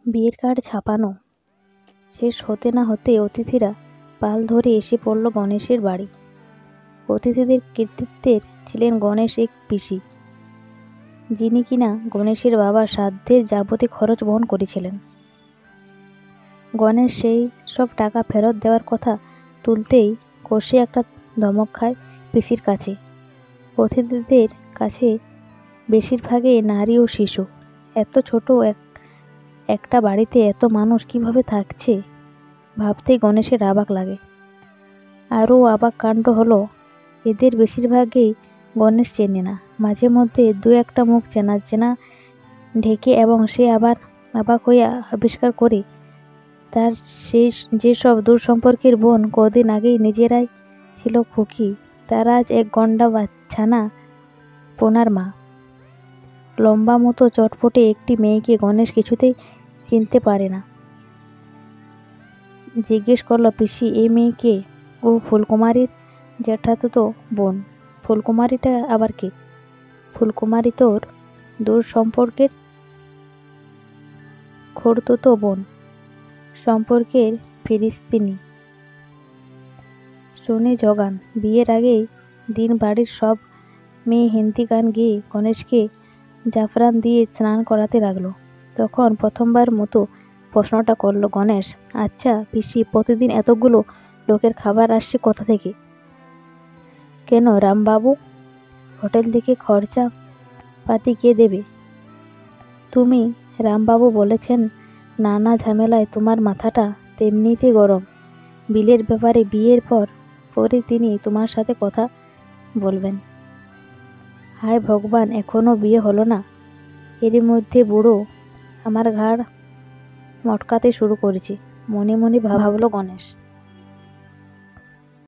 বিয়ের কার্ড ছাপানো শেষ হতে না হতে অতিথিরা পাল ধরে এসে পড়ল গণেশের বাড়ি। অতিথিদের কৃতিত্বের ছিলেন গণেশ এক পিসি, যিনি কিনা গণেশের বাবার শ্রাদ্ধের যাবতীয় খরচ বহন করেছিলেন। গণেশ সেই সব টাকা ফেরত দেওয়ার কথা তুলতেই কষে একটা ধমক খায় পিসির কাছে। অতিথিদের কাছে বেশিরভাগই নারী ও শিশু। এত ছোট একটা বাড়িতে এত মানুষ কিভাবে থাকছে ভাবতেই গণেশের অবাক লাগে। আরও অবাক কাণ্ড হলো, এদের বেশিরভাগই গণেশ চেনে না। মাঝে মধ্যে দু একটা মুখ চেনা চেনা ঢেকে এবং সে আবার অবাক হয়ে আবিষ্কার করে তার সেই যেসব দূর সম্পর্কের বোন কদিন আগেই নিজেরাই ছিল খুকি, তারা আজ এক গন্ডা ছানা পোনার মা। লম্বা মতো চটপটে একটি মেয়েকে গণেশ কিছুতেই চিনতে পারে না। জিজ্ঞেস করল, পিসি এই মেয়ে কে? ও ফুলকুমারীর জ্যাঠাতো বোন। ফুলকুমারীটা আবার কে? ফুলকুমারী তোর দূর সম্পর্কের খুড়তুতো বোন, সম্পর্কের ফিরিস্তিনি। শুনে জগান। বিয়ের আগেই দিন বাড়ির সব মেয়ে হিন্দি গান গেয়ে গণেশকে জাফরান দিয়ে স্নান করাতে লাগলো। তখন প্রথমবার মতো প্রশ্নটা করল গণেশ, আচ্ছা পিসি, প্রতিদিন এতগুলো লোকের খাবার আসছে কোথা থেকে? কেন রামবাবু? হোটেল থেকে খরচা পাতি কে দেবে? তুমি রামবাবু বলেছেন নানা ঝামেলায় তোমার মাথাটা তেমনিতে গরম। বিলের ব্যাপারে বিয়ের পরে তিনি তোমার সাথে কথা বলবেন। হায় ভগবান, এখনো বিয়ে হলো না, এরই মধ্যে বুড়ো আমার ঘাড় মটকাতে শুরু করেছে, মনে মনে ভাবল গণেশ।